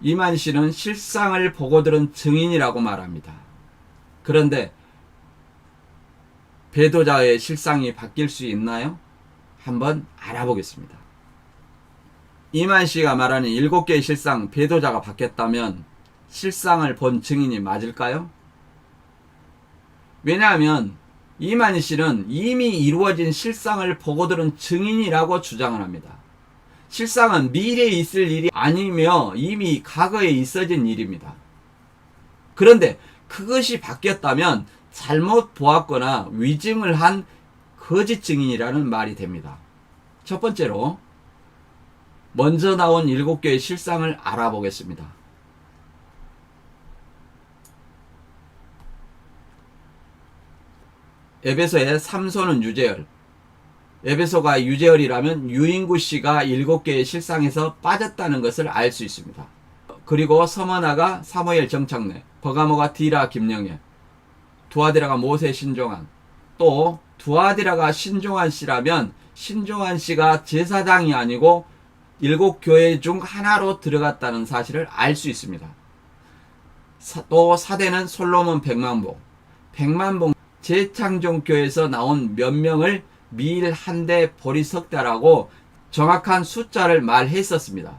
이만 씨는 실상을 보고 들은 증인이라고 말합니다. 그런데 배도자의 실상이 바뀔 수 있나요? 한번 알아보겠습니다. 이만 씨가 말하는 7개의 실상, 배도자가 바뀌었다면 실상을 본 증인이 맞을까요? 왜냐하면 이만 씨는 이미 이루어진 실상을 보고 들은 증인이라고 주장을 합니다. 실상은 미래에 있을 일이 아니며 이미 과거에 있어진 일입니다. 그런데 그것이 바뀌었다면 잘못 보았거나 위증을 한 거짓 증인이라는 말이 됩니다. 첫 번째로 먼저 나온 7개의 실상을 알아보겠습니다. 에베소의 삼손은 유재열, 에베소가 유재열이라면 유인구 씨가 7개의 실상에서 빠졌다는 것을 알 수 있습니다. 그리고 서머나가 사무엘 정창래, 버가모가 디라 김영애, 두아디라가 모세 신종환, 또 두아디라가 신종환 씨라면 신종환 씨가 제사장이 아니고 7교회 중 하나로 들어갔다는 사실을 알 수 있습니다. 또 사대는 솔로몬 백만봉 재창종교에서 나온 몇 명을 밀 한 대 보리 석 대라고 정확한 숫자를 말했었습니다.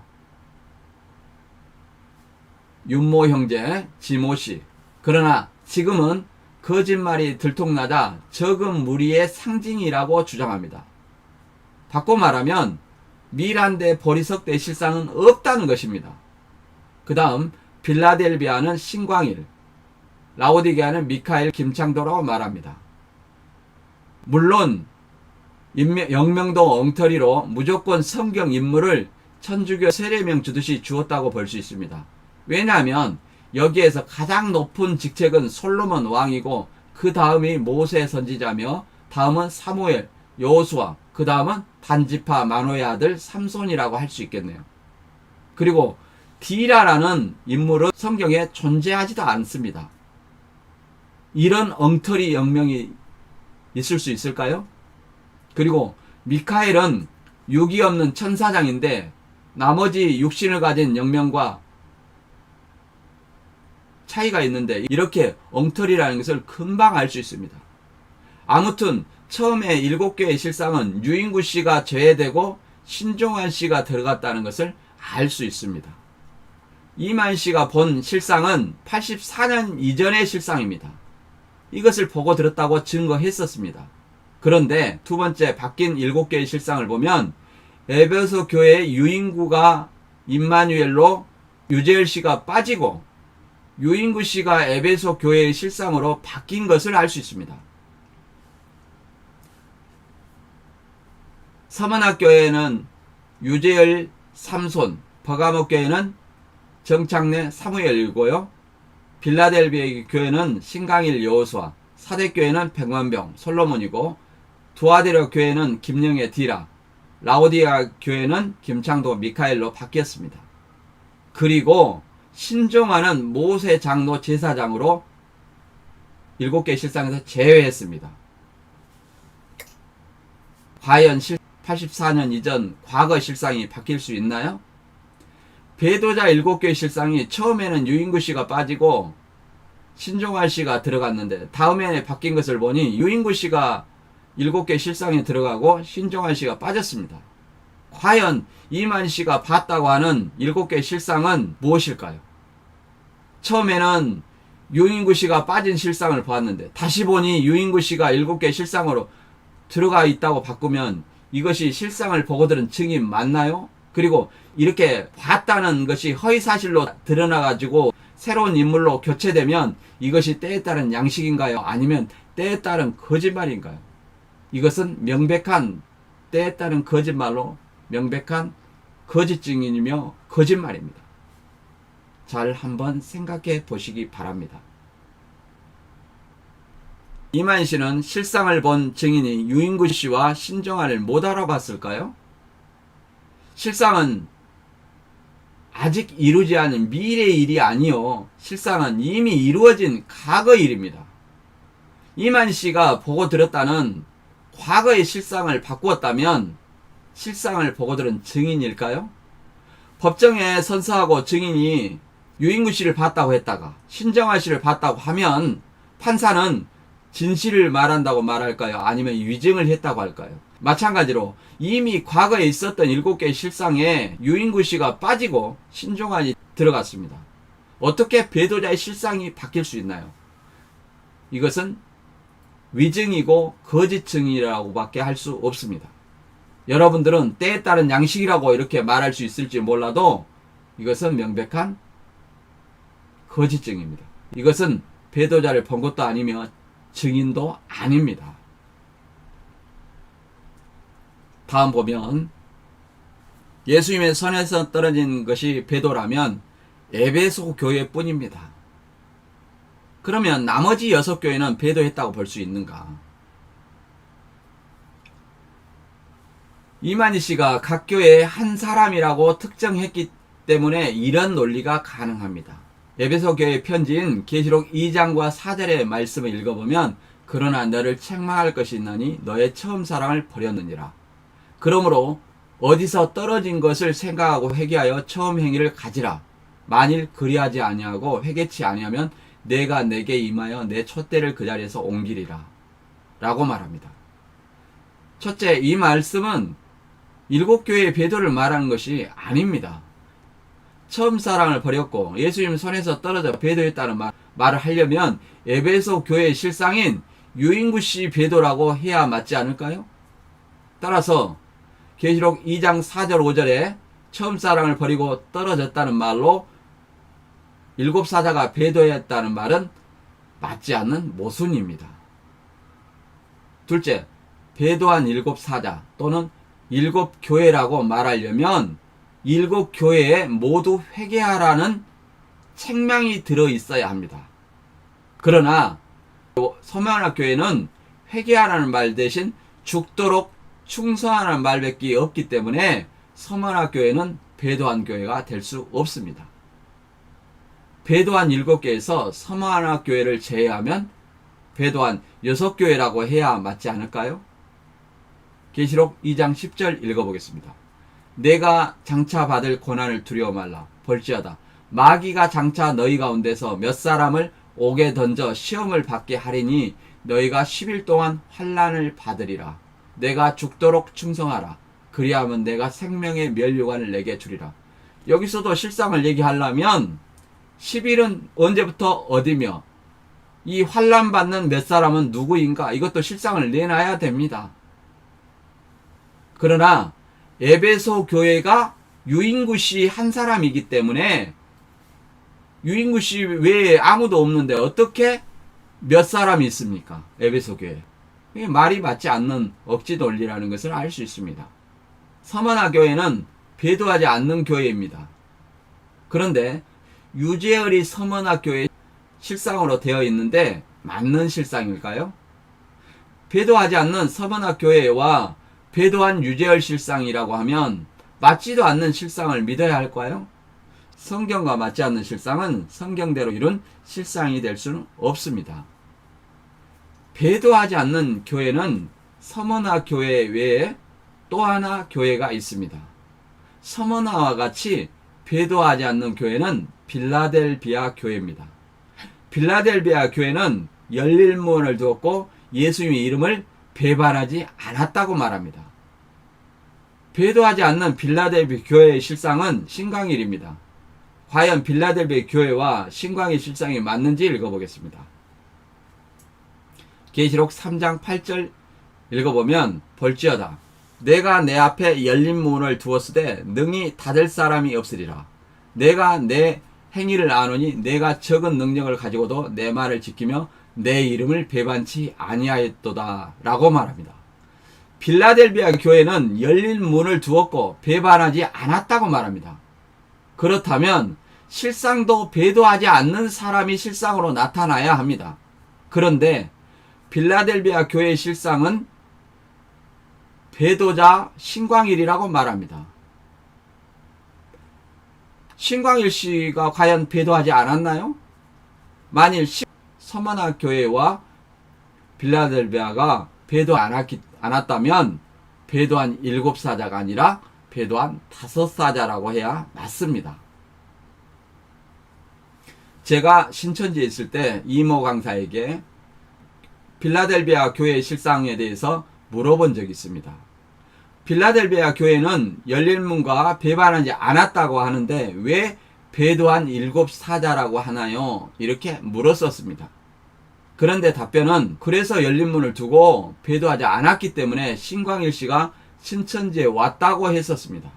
윤모 형제, 지모씨. 그러나 지금은 거짓말이 들통나자 적은 무리의 상징이라고 주장합니다. 바꿔 말하면 밀 한 대 보리 석 대 실상은 없다는 것입니다. 그 다음 빌라델비아는 신광일, 라오디게아는 미카엘 김창도라고 말합니다. 물론 영명도 엉터리로 무조건 성경 인물을 천주교 세례명 주듯이 주었다고 볼 수 있습니다. 왜냐하면 여기에서 가장 높은 직책은 솔로몬 왕이고 그 다음이 모세 선지자며 다음은 사무엘, 여호수아, 그 다음은 단지파 마노의 아들 삼손이라고 할 수 있겠네요. 그리고 디라라는 인물은 성경에 존재하지도 않습니다. 이런 엉터리 영명이 있을 수 있을까요? 그리고 미카엘은 육이 없는 천사장인데 나머지 육신을 가진 영명과 차이가 있는데 이렇게 엉터리라는 것을 금방 알 수 있습니다. 아무튼 처음에 7개의 실상은 유인구 씨가 제외되고 신종환 씨가 들어갔다는 것을 알 수 있습니다. 이만 씨가 본 실상은 84년 이전의 실상입니다. 이것을 보고 들었다고 증거했었습니다. 그런데 두 번째 바뀐 7개의 실상을 보면 에베소 교회의 유인구가 임마누엘로 유재열 씨가 빠지고 유인구 씨가 에베소 교회의 실상으로 바뀐 것을 알 수 있습니다. 서문학 교회는 유재열 삼손, 버가모 교회는 정창래 사무엘이고요. 빌라델비아 교회는 신강일 여호수아, 사대 교회는 백만병 솔로몬이고 두아디라 교회는 김영애 디라, 라오디아 교회는 김창도 미카엘로 바뀌었습니다. 그리고 신종환은 모세 장로 제사장으로 7개 실상에서 제외했습니다. 과연 84년 이전 과거 실상이 바뀔 수 있나요? 배도자 7개의 실상이 처음에는 유인구 씨가 빠지고 신종환 씨가 들어갔는데 다음에 바뀐 것을 보니 유인구 씨가 7개 실상에 들어가고 신종환 씨가 빠졌습니다. 과연 이만 씨가 봤다고 하는 7개 실상은 무엇일까요? 처음에는 유인구 씨가 빠진 실상을 보았는데 다시 보니 유인구 씨가 7개 실상으로 들어가 있다고 바꾸면 이것이 실상을 보고 들은 증인 맞나요? 그리고 이렇게 봤다는 것이 허위사실로 드러나가지고 새로운 인물로 교체되면 이것이 때에 따른 양식인가요? 아니면 때에 따른 거짓말인가요? 이것은 명백한 때에 따른 거짓말로 명백한 거짓 증인이며 거짓말입니다. 잘 한번 생각해 보시기 바랍니다. 이만 씨는 실상을 본 증인이 유인구 씨와 신종환을 못 알아봤을까요? 실상은 아직 이루지 않은 미래의 일이 아니요. 실상은 이미 이루어진 과거의 일입니다. 이만 씨가 보고 들었다는 과거의 실상을 바꾸었다면 실상을 보고 들은 증인일까요? 법정에 선서하고 증인이 유인구 씨를 봤다고 했다가 신정아 씨를 봤다고 하면 판사는 진실을 말한다고 말할까요? 아니면 위증을 했다고 할까요? 마찬가지로 이미 과거에 있었던 7개의 실상에 유인구 씨가 빠지고 신정아이 들어갔습니다. 어떻게 배도자의 실상이 바뀔 수 있나요? 이것은 위증이고 거짓 증이라고 밖에 할 수 없습니다. 여러분들은 때에 따른 양식이라고 이렇게 말할 수 있을지 몰라도 이것은 명백한 거짓 증입니다. 이것은 배도자를 본 것도 아니며 증인도 아닙니다. 다음 보면 예수님의 손에서 떨어진 것이 배도라면 에베소 교회뿐입니다. 그러면 나머지 6교회는 배도했다고 볼 수 있는가? 이만희 씨가 각 교회의 한 사람이라고 특정했기 때문에 이런 논리가 가능합니다. 에베소 교회 편지인 계시록 2장과 4절의 말씀을 읽어보면 그러나 너를 책망할 것이 있나니 너의 처음 사랑을 버렸느니라. 그러므로 어디서 떨어진 것을 생각하고 회개하여 처음 행위를 가지라. 만일 그리하지 아니하고 회개치 아니하면 내가 내게 임하여 내 촛대를 그 자리에서 옮기리라. 라고 말합니다. 첫째, 이 말씀은 7교회의 배도를 말하는 것이 아닙니다. 처음 사랑을 버렸고 예수님 손에서 떨어져 배도했다는 말을 하려면 에베소 교회의 실상인 유인구 씨 배도라고 해야 맞지 않을까요? 따라서 계시록 2장 4절 5절에 처음 사랑을 버리고 떨어졌다는 말로 7사자가 배도했다는 말은 맞지 않는 모순입니다. 둘째, 배도한 7사자 또는 7교회라고 말하려면 7교회에 모두 회개하라는 책망이 들어있어야 합니다. 그러나 서면학교회는 회개하라는 말 대신 죽도록 충성하라는 말밖에 없기 때문에 서면학교회는 배도한 교회가 될 수 없습니다. 배도한 7교회에서 서면학교회를 제외하면 배도한 6교회라고 해야 맞지 않을까요? 계시록 2장 10절 읽어보겠습니다. 내가 장차 받을 고난을 두려워 말라. 볼지어다 마귀가 장차 너희 가운데서 몇 사람을 옥에 던져 시험을 받게 하리니 너희가 10일 동안 환난을 받으리라. 내가 죽도록 충성하라. 그리하면 내가 생명의 면류관을 내게 주리라. 여기서도 실상을 얘기하려면 10일은 언제부터 어디며 이 환난 받는 몇 사람은 누구인가 이것도 실상을 내놔야 됩니다. 그러나 에베소 교회가 유인구 씨 한 사람이기 때문에 유인구 씨 외에 아무도 없는데 어떻게 몇 사람이 있습니까? 에베소 교회. 이게 말이 맞지 않는 억지 논리라는 것을 알 수 있습니다. 서머나 교회는 배도하지 않는 교회입니다. 그런데 유재열이 서머나 교회 실상으로 되어 있는데 맞는 실상일까요? 배도하지 않는 서머나 교회와 배도한 유재열 실상이라고 하면 맞지도 않는 실상을 믿어야 할까요? 성경과 맞지 않는 실상은 성경대로 이룬 실상이 될 수는 없습니다. 배도하지 않는 교회는 서머나 교회 외에 또 하나 교회가 있습니다. 서머나와 같이 배도하지 않는 교회는 빌라델비아 교회입니다. 빌라델비아 교회는 열릴 문을 두었고 예수님의 이름을 배반하지 않았다고 말합니다. 배도하지 않는 빌라델비아 교회의 실상은 신광일입니다. 과연 빌라델비아 교회와 신광일 실상이 맞는지 읽어보겠습니다. 계시록 3장 8절 읽어보면 볼지어다 내가 내 앞에 열린 문을 두었으되 능히 닫을 사람이 없으리라. 내가 내 행위를 아노니 내가 적은 능력을 가지고도 내 말을 지키며 내 이름을 배반치 아니하였도다 라고 말합니다. 빌라델비아 교회는 열린 문을 두었고 배반하지 않았다고 말합니다. 그렇다면 실상도 배도하지 않는 사람이 실상으로 나타나야 합니다. 그런데 빌라델비아 교회의 실상은 배도자 신광일이라고 말합니다. 신광일 씨가 과연 배도하지 않았나요? 만일 서머나 교회와 빌라델비아가 배도 않았다면 배도한 7사자가 아니라 배도한 5사자라고 해야 맞습니다. 제가 신천지에 있을 때 이모 강사에게 필라델비아 교회 실상에 대해서 물어본 적이 있습니다. 필라델비아 교회는 열린문과 배반하지 않았다고 하는데 왜 배도한 7사자라고 하나요? 이렇게 물었었습니다. 그런데 답변은 그래서 열린문을 두고 배도하지 않았기 때문에 신광일씨가 신천지에 왔다고 했었습니다.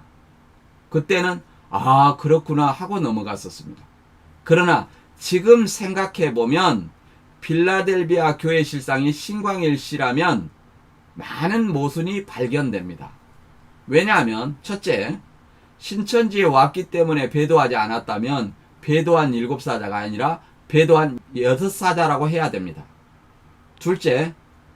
그때는 아 그렇구나 하고 넘어갔었습니다. 그러나 지금 생각해보면 필라델비아 교회 실상이 신광일씨라면 많은 모순이 발견됩니다. 왜냐하면 첫째, 신천지에 왔기 때문에 배도하지 않았다면 배도한 7사자가 아니라 배도한 6사자라고 해야 됩니다. 둘째,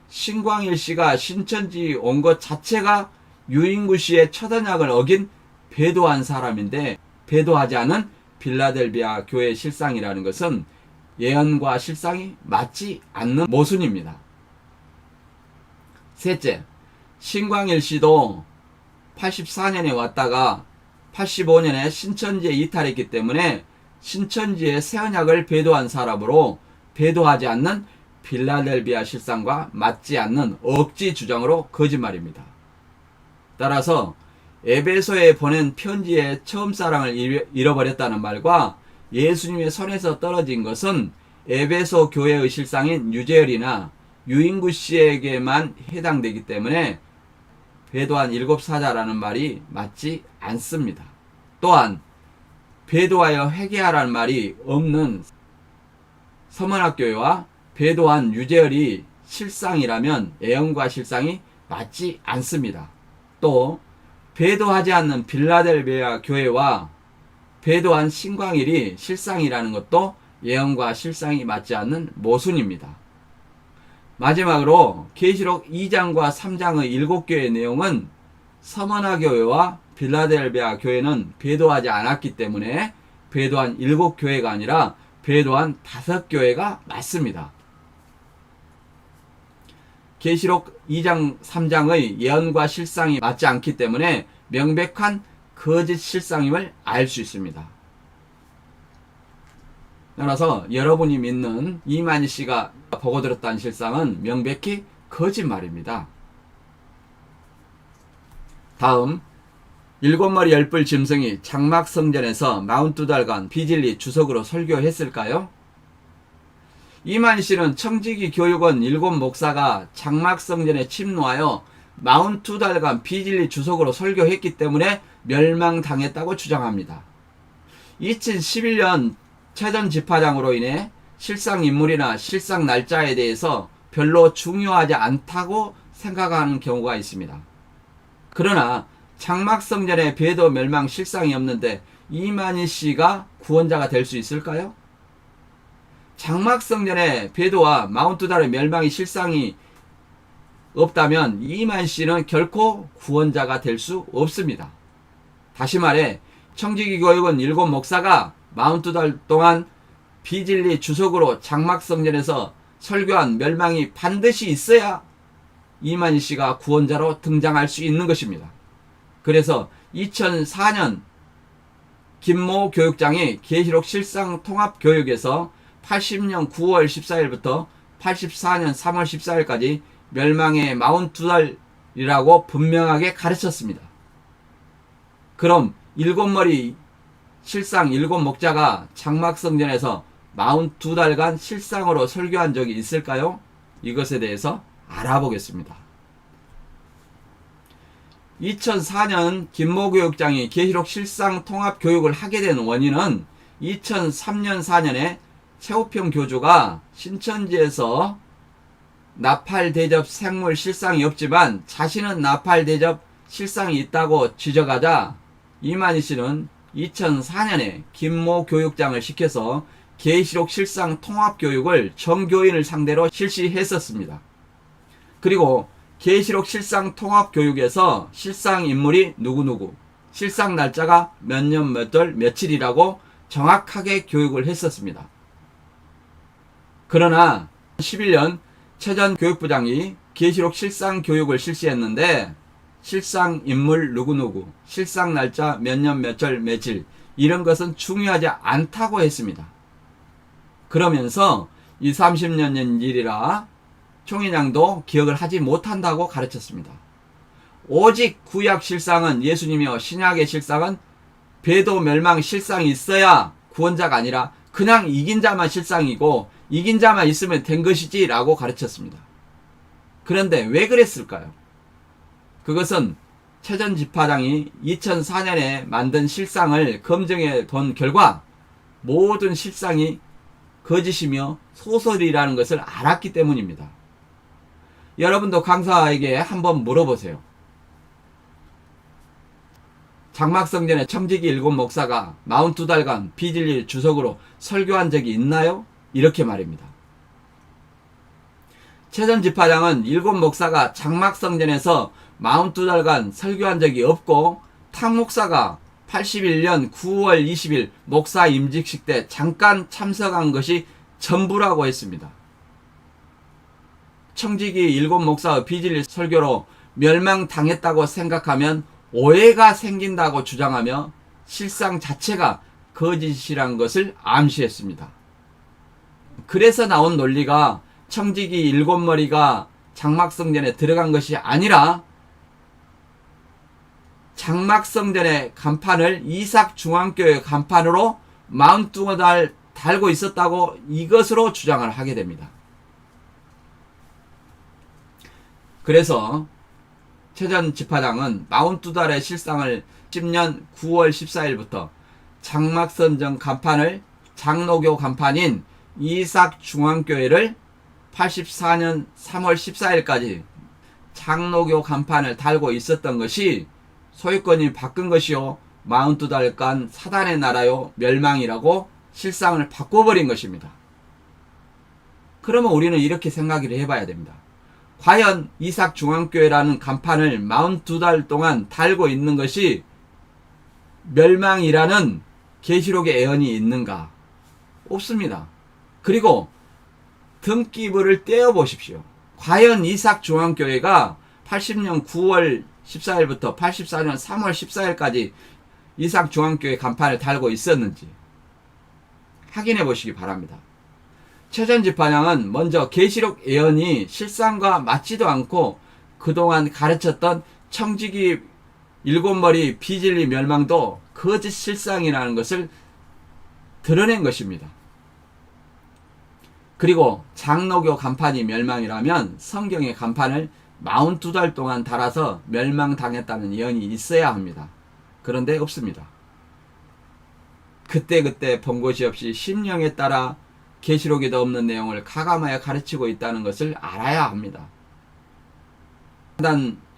신광일씨가 신천지 온 것 자체가 유인구씨의 첫 언약을 어긴 배도한 사람인데 배도하지 않은 필라델비아 교회 실상이라는 것은 예언과 실상이 맞지 않는 모순입니다. 셋째, 신광일씨도 84년에 왔다가 85년에 신천지에 이탈했기 때문에 신천지의 새 언약을 배도한 사람으로 배도하지 않는 필라델비아 실상과 맞지 않는 억지 주장으로 거짓말입니다. 따라서 에베소에 보낸 편지의 처음 사랑을 잃어버렸다는 말과 예수님의 손에서 떨어진 것은 에베소 교회의 실상인 유재열이나 유인구 씨에게만 해당되기 때문에 배도한 7사자라는 말이 맞지 않습니다. 또한 배도하여 회개하라는 말이 없는 서문학교회와 배도한 유재열이 실상이라면 예언과 실상이 맞지 않습니다. 또 배도하지 않는 빌라델비아 교회와 배도한 신광일이 실상이라는 것도 예언과 실상이 맞지 않는 모순입니다. 마지막으로 계시록 2장과 3장의 7교회의 내용은 서머나 교회와 빌라델비아 교회는 배도하지 않았기 때문에 배도한 7교회가 아니라 배도한 5교회가 맞습니다. 계시록 2장 3장의 예언과 실상이 맞지 않기 때문에 명백한 거짓 실상임을 알 수 있습니다. 따라서 여러분이 믿는 이만희 씨가 보고 들었다는 실상은 명백히 거짓말입니다. 다음, 7머리 10뿔 짐승이 장막성전에서 42달간 비진리 주석으로 설교했을까요? 이만희 씨는 청지기 교육원 7목사가 장막성전에 침노하여 42달간 비진리 주석으로 설교했기 때문에 멸망당했다고 주장합니다. 2011년 최전 집화장으로 인해 실상 인물이나 실상 날짜에 대해서 별로 중요하지 않다고 생각하는 경우가 있습니다. 그러나 장막성전의 배도 멸망 실상이 없는데 이만희 씨가 구원자가 될 수 있을까요? 장막성전의 배도와 42달의 멸망의 실상이 없다면 이만희 씨는 결코 구원자가 될 수 없습니다. 다시 말해 청지기 교육원 7목사가 42달 동안 비진리 주석으로 장막성전에서 설교한 멸망이 반드시 있어야 이만희 씨가 구원자로 등장할 수 있는 것입니다. 그래서 2004년 김모 교육장이 계시록 실상 통합 교육에서 80년 9월 14일부터 84년 3월 14일까지 멸망의 42달이라고 분명하게 가르쳤습니다. 그럼 7머리 실상 7목자가 장막성전에서 42달간 실상으로 설교한 적이 있을까요? 이것에 대해서 알아보겠습니다. 2004년 김모 교육장이 계시록 실상 통합 교육을 하게 된 원인은 2003년 4년에 최우평 교주가 신천지에서 나팔 대접 생물 실상이 없지만 자신은 나팔 대접 실상이 있다고 지적하자 이만희 씨는 2004년에 김모 교육장을 시켜서 계시록 실상 통합 교육을 정교인을 상대로 실시했었습니다. 그리고 계시록 실상 통합 교육에서 실상 인물이 누구누구, 실상 날짜가 몇 년 몇 월 며칠이라고 정확하게 교육을 했었습니다. 그러나 11년 최전 교육부장이 계시록 실상 교육을 실시했는데 실상 인물 누구누구, 실상 날짜 몇 년 몇 절 며칠 이런 것은 중요하지 않다고 했습니다. 그러면서 20, 30년 전 일이라 총회장도 기억을 하지 못한다고 가르쳤습니다. 오직 구약 실상은 예수님이요 신약의 실상은 배도 멸망 실상이 있어야 구원자가 아니라 그냥 이긴 자만 실상이고 이긴 자만 있으면 된 것이지 라고 가르쳤습니다. 그런데 왜 그랬을까요? 그것은 최전 집화장이 2004년에 만든 실상을 검증해 본 결과 모든 실상이 거짓이며 소설이라는 것을 알았기 때문입니다. 여러분도 강사에게 한번 물어보세요. 장막성전의 청지기 일곱 목사가 42달간 비진리 주석으로 설교한 적이 있나요? 이렇게 말입니다. 최전 집화장은 일곱 목사가 장막성전에서 42달간 설교한 적이 없고 탁 목사가 81년 9월 20일 목사 임직식 때 잠깐 참석한 것이 전부라고 했습니다. 청지기 일곱 목사의 비진리 설교로 멸망당했다고 생각하면 오해가 생긴다고 주장하며 실상 자체가 거짓이란 것을 암시했습니다. 그래서 나온 논리가 청지기 일곱 머리가 장막성전에 들어간 것이 아니라 장막성전의 간판을 이삭중앙교회 간판으로 42달 달고 있었다고 이것으로 주장을 하게 됩니다. 그래서 최전 집화장은 42달의 실상을 10년 9월 14일부터 장막성전 간판을 장로교 간판인 이삭중앙교회를 84년 3월 14일까지 장로교 간판을 달고 있었던 것이 소유권이 바꾼 것이요 42달간 사단의 나라요 멸망이라고 실상을 바꿔버린 것입니다. 그러면 우리는 이렇게 생각을 해봐야 됩니다. 과연 이삭중앙교회라는 간판을 42달 동안 달고 있는 것이 멸망이라는 계시록의 예언이 있는가? 없습니다. 그리고 등기부를 떼어 보십시오. 과연 이삭중앙교회가 80년 9월 14일부터 84년 3월 14일까지 이삭중앙교회 간판을 달고 있었는지 확인해 보시기 바랍니다. 최전 집화장은 먼저 계시록 예언이 실상과 맞지도 않고 그동안 가르쳤던 청지기 일곱머리 비진리 멸망도 거짓 실상이라는 것을 드러낸 것입니다. 그리고 장로교 간판이 멸망이라면 성경의 간판을 42달 동안 달아서 멸망당했다는 예언이 있어야 합니다. 그런데 없습니다. 그때그때 본 것이 없이 심령에 따라 계시록에도 없는 내용을 가감하여 가르치고 있다는 것을 알아야 합니다.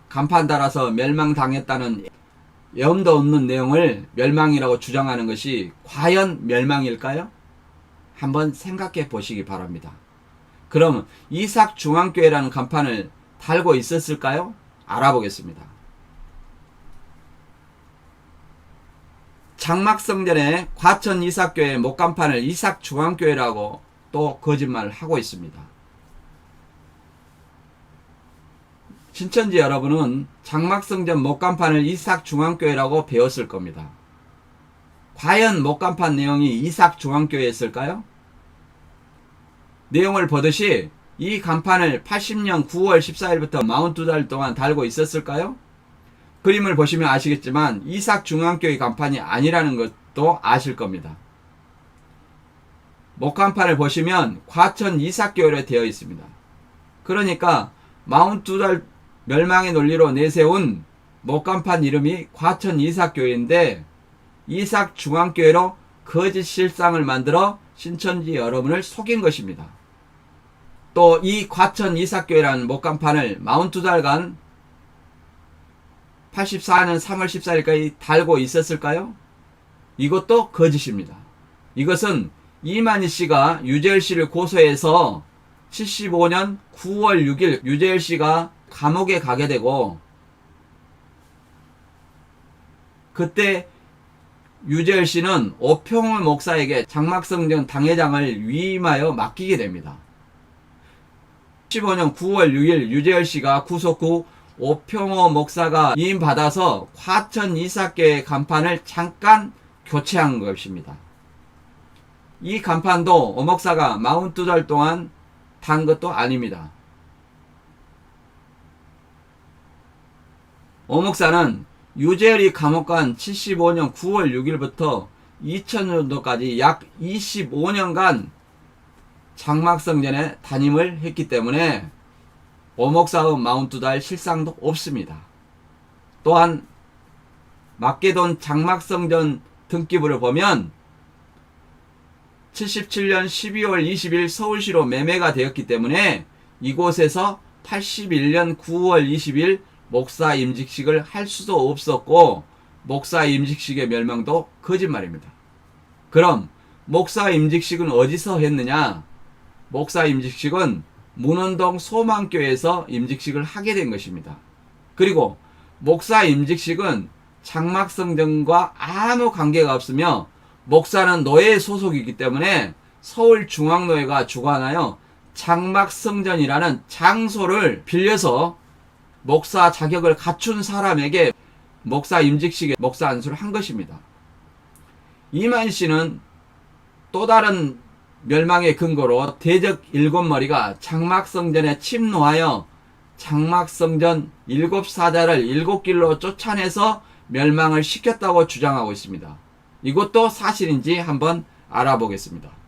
간판 달아서 멸망당했다는 염도 없는 내용을 멸망이라고 주장하는 것이 과연 멸망일까요? 한번 생각해 보시기 바랍니다. 그럼 이삭중앙교회라는 간판을 달고 있었을까요? 알아보겠습니다. 장막성전의 과천 이삭교회 목간판을 이삭중앙교회라고 또 거짓말을 하고 있습니다. 신천지 여러분은 장막성전 목간판을 이삭중앙교회라고 배웠을 겁니다. 과연 목간판 내용이 이삭중앙교회였을까요? 내용을 보듯이 이 간판을 80년 9월 14일부터 42달 동안 달고 있었을까요? 그림을 보시면 아시겠지만 이삭중앙교회 간판이 아니라는 것도 아실 겁니다. 목간판을 보시면 과천 이삭교회로 되어 있습니다. 그러니까 42달 멸망의 논리로 내세운 목간판 이름이 과천 이삭교회인데 이삭중앙교회로 거짓 실상을 만들어 신천지 여러분을 속인 것입니다. 또 이 과천 이삭교회라는 목간판을 42달간 84년 3월 14일까지 달고 있었을까요? 이것도 거짓입니다. 이것은 이만희 씨가 유재열 씨를 고소해서 75년 9월 6일 유재열 씨가 감옥에 가게 되고 그때 유재열 씨는 오평호 목사에게 장막성전 당회장을 위임하여 맡기게 됩니다. 15년 9월 6일 유재열 씨가 구속 후 오평호 목사가 위임받아서 화천 이삭교회 간판을 잠깐 교체한 것입니다. 이 간판도 오 목사가 42달 동안 단 것도 아닙니다. 오 목사는 유재열이 감옥간 75년 9월 6일부터 2000년도까지 약 25년간 장막성전에 담임을 했기 때문에 오 목사의 42달 실상도 없습니다. 또한 마게돈 장막성전 등기부를 보면 77년 12월 20일 서울시로 매매가 되었기 때문에 이곳에서 81년 9월 20일 목사 임직식을 할 수도 없었고 목사 임직식의 멸망도 거짓말입니다. 그럼 목사 임직식은 어디서 했느냐? 목사 임직식은 문원동 소망교회에서 임직식을 하게 된 것입니다. 그리고 목사 임직식은 장막성전과 아무 관계가 없으며 목사는 노예 소속이기 때문에 서울중앙노회가 주관하여 장막성전이라는 장소를 빌려서 목사 자격을 갖춘 사람에게 목사 임직식에 목사 안수를 한 것입니다. 이만 씨는 또 다른 멸망의 근거로 대적 일곱 머리가 장막성전에 침노하여 장막성전 일곱 사자를 일곱 길로 쫓아내서 멸망을 시켰다고 주장하고 있습니다. 이것도 사실인지 한번 알아보겠습니다.